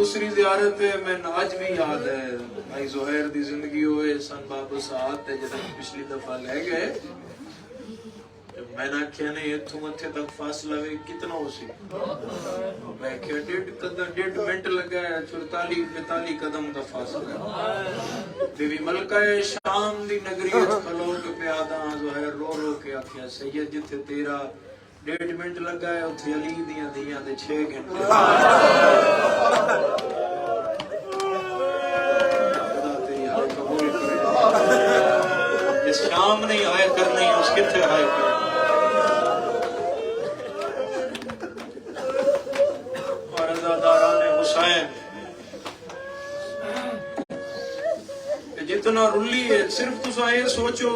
دوسری زیارت ہے میں آج بھی یاد ہے بھائی زہیر دی زندگی ہوئے سن بابو سعد تے جب پچھلی دفعہ لے گئے میں نے کیا نہیں اتھوں متھے تک فاصلہ وے کتنا ہو سی میں کیا 1.5 منٹ لگا ہے 44-45 قدم کا فاصلہ بیوی ملکہ شام دی نگری کھلو کے پیادہ زہیر رو رو کے آکھیا سید جتھے تیرا 1.5 منٹ لگا ہے اتھے علی دیاں دیاں دے 6 گھنٹے خدا تیری ہائے قبول کرے جس شام نہیں آئے کرنے اس کتھے آئے کرنے اور عزاداران حسین جتنا رلی ہے صرف تو یہ سوچو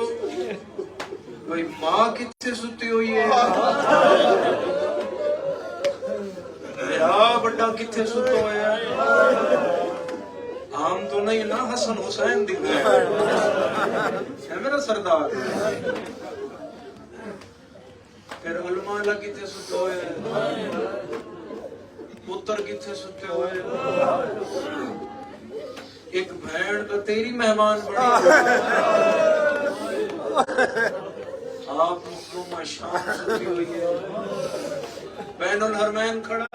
بھئی ماں کتنے ستی ہوئی ہے میرا بڑا کتنے ستا ہویا ہے عام تو نہیں نا حسن حسین دکھ ہے میرا سردار پھر علماء اللہ کتنے ستا ہوئے پتر کتنے ستے ہوئے ایک بھین تو تیری مہمان بڑی آپ مخلومہ شام ستی ہوئی ہے بین الحرمین کھڑا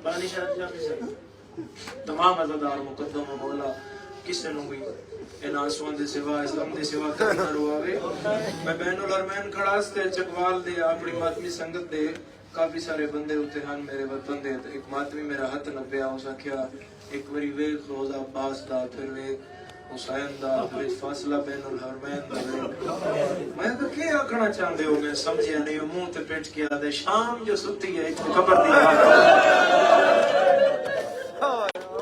بانی شاہد جامی سے تمام عزادار مقدم و مولا کسے نو گئی ان آسوان دے سوا اسلام دے سوا کرنا رواوے میں بین الحرمین کھڑا ستے چکوال دے اپنی ماتمی سنگت دے کافی سارے بندے ہوتے ہیں میرے وطن دے ایک ماتمی میرا ہاتھ نبیا ہو سکیا ایک وری ویک روزہ عباس دا پھر ویک حسین دا پھر فاصلہ بین الحرمین دا میں تو کیا آکھنا چاہتے ہو میں سمجھیا نہیں منہ تے پیٹ کیا دے شام جو ستی ہے اتنے قبر دی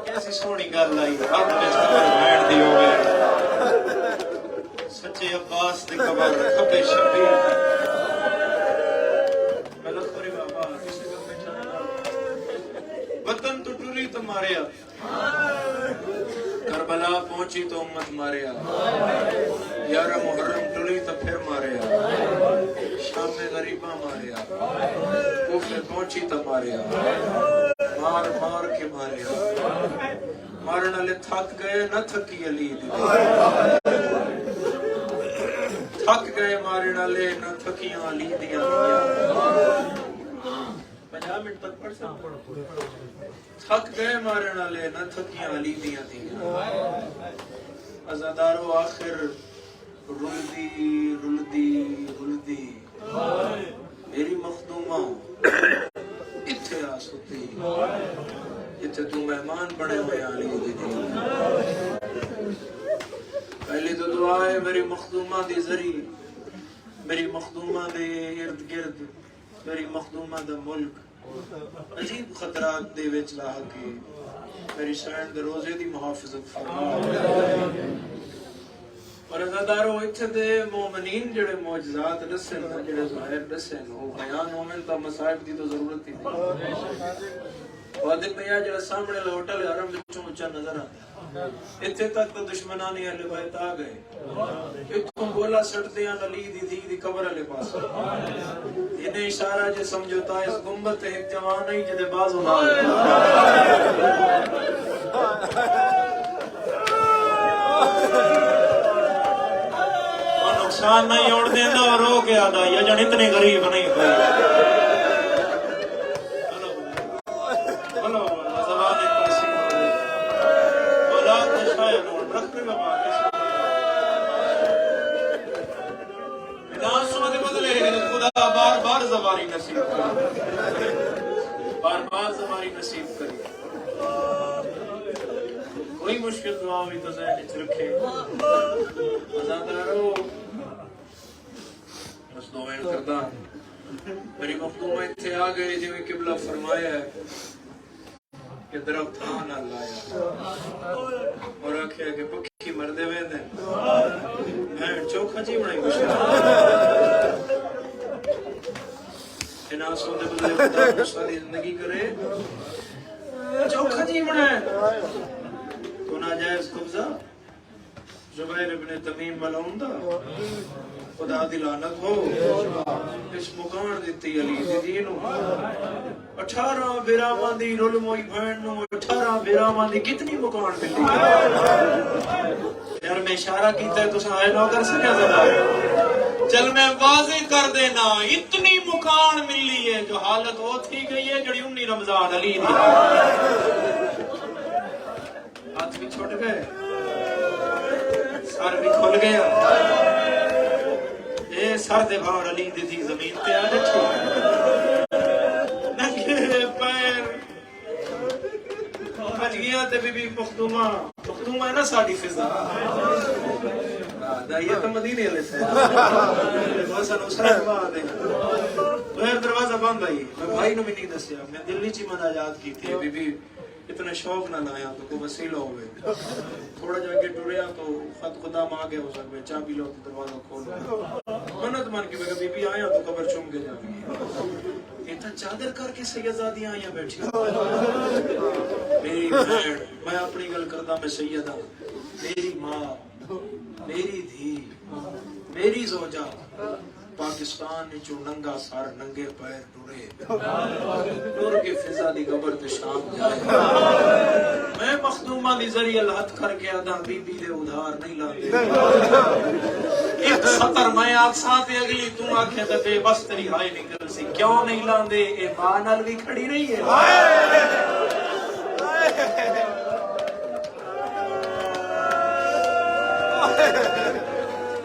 کیسی سونی گل آئی رب نے قبر بیٹھ دی ہوئے سچے عباس دی قبر کھپے شبیر وطن تو ٹوری تو ماریا کربلا پہنچی تو امت ماریا یار محرم ٹوری تو پھر ماریا شام میں غریبہ ماریا کوفے پہنچی تو ماریا مار مار کے ماریا مارن والے تھک گئے نہ تھکی علی دی تھک گئے مارن والے نہ تھکیاں علی دیا 50 منٹ تک پڑھ سکتا تھک گئے مارن والے نہ تھکیاں علی دیاں دیاں عزادارو آخر رلدی میری مخدومہ اتھے آ ستی اتھے تو مہمان بڑے ہوئے علی دی پہلی تو دعا ہے میری مخدومہ دی ذریع میری مخدومہ دے ارد گرد میری مخدومہ دا ملک عجیب خطرات دے وچ لا کے میری سینڈ دے روزے دی محافظت فرما اور عزادارو اتھے دے مومنین جڑے معجزات دسن جڑے ظاہر دسن وہ بیان مومن تا مصائب دی تو ضرورت ہی نہیں وادق میاں جڑا سامنے ہوٹل حرم وچوں اونچا نظر آتا اتھے تک تو دشمنانی اہل بیت آ گئے اتھوں بولا سٹتے ہیں علی دی دی دی قبر علی پاس انہیں اشارہ جو سمجھوتا ہے اس گمبت ایک جوان نہیں جدے باز ہونا اور نقصان نہیں اوڑ دینا اور رو کے آدھا یہ جن اتنے غریب نہیں ہوئی زباری نصیب کری بار بار زباری نصیب کری کوئی مشکل دعا ہوئی تو ذہن اچھ رکھے عزادارو بس دعائیں کردہ میری مخدومہ اتھے آ گئے جو قبلہ فرمایا ہے کہ درخت آنا لایا اور آکھیا کہ پکھی مردے میں دیں بھین چوکھا جی بڑھائی مشکل ناسوں دے بدلے خدا خوشحالی زندگی کرے چوکھا جی بنائے تو ناجائز قبضہ زبیر ابن تمیم ملعون دا خدا دی لعنت ہو اس مکان دیتی علی دی دین 18 بیراواں دی رول موئی بہن نو 18 بیراواں دی کتنی مکان ملی یار میں اشارہ کیتا ہے تساں آئے نہ کر سکیا زیادہ چل میں واضح کر دینا اتنی مکان ملی ہے جو حالت ہو تھی گئی ہے جڑی 19 رمضان علی دی ہاتھ بھی چھوٹ گئے سر بھی کھل گیا اے سر دے بھاڑ علی دی تھی زمین پہ آ رکھی ننگے پیر بچ گیا تے بی بی مخدومہ ہے نا ساڑی فضا دائیہ تو مدینے علیہ سے بہت نصرت بات ہے غیر دروازہ بند آئی میں بھائی نے بھی نہیں دسیا میں دلی چی مناجات کی تھی بی بی اتنے شوق نہ لایا تو کوئی وسیلہ ہوئے تھوڑا جا کے ٹوریا تو خط خدا ماں گئے ہو سکتے چابی لو تو دروازہ کھولو منت مان کے بی بی آیا تو قبر چوم کے جا اتنا چادر کر کے سیدزادیاں آیا بیٹھی میری بہن میں اپنی گل کرتا میں سیدہ میری ماں میری دھی میری زوجہ پاکستان نے جو ننگا سار ننگے پیر ٹورے نور کی فضا دی قبر تے شام جائے میں مخدومہ دی ذریعہ لحت کر کے آدھا بی بی دے ادھار نہیں لاندے ایک سطر میں آگ ساتھ اگلی تم آنکھیں تے بے بس تری ہائے نکل سی کیوں نہیں لاندے اے ماں نال بھی کھڑی رہی ہے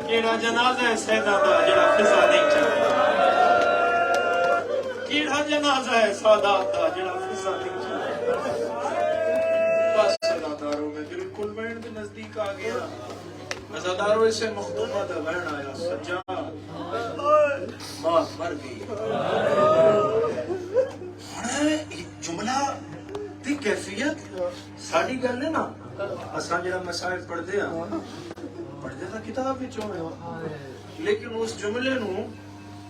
کیڑا جنازہ ہے سیدہ دا جڑا فضا نہیں چاہتا کیڑا جنازہ ہے سادات دا جڑا فضا نہیں چاہتا بس عزاداروں میں بالکل بہن کے نزدیک آ گیا عزاداروں اسے مخدومہ دا بہن آیا سجاد ماں مر گئی جملہ دی کیفیت ساڑی گل ہے نا اساں جڑا مسائل پڑھ دے پڑھتے تھا کتاب وچوں لیکن اس جملے نو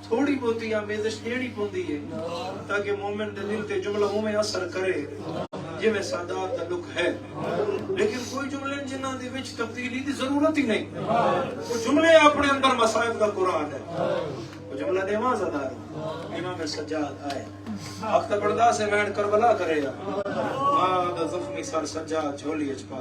تھوڑی بہتی آمیزش دینی پوندی ہے تاکہ مومن دے دل تے جملہ میں اثر کرے جی میں سادات تعلق ہے لیکن کوئی جملے جنہاں دے وچ تبدیلی دی ضرورت ہی نہیں وہ جملے اپنے اندر مسائل کا قرآن ہے وہ جملہ دے وہاں زدار امام سجاد آئے وقت بردہ سے بہن کربلا کرے گا زخمی سر سجاد جھولی اچپا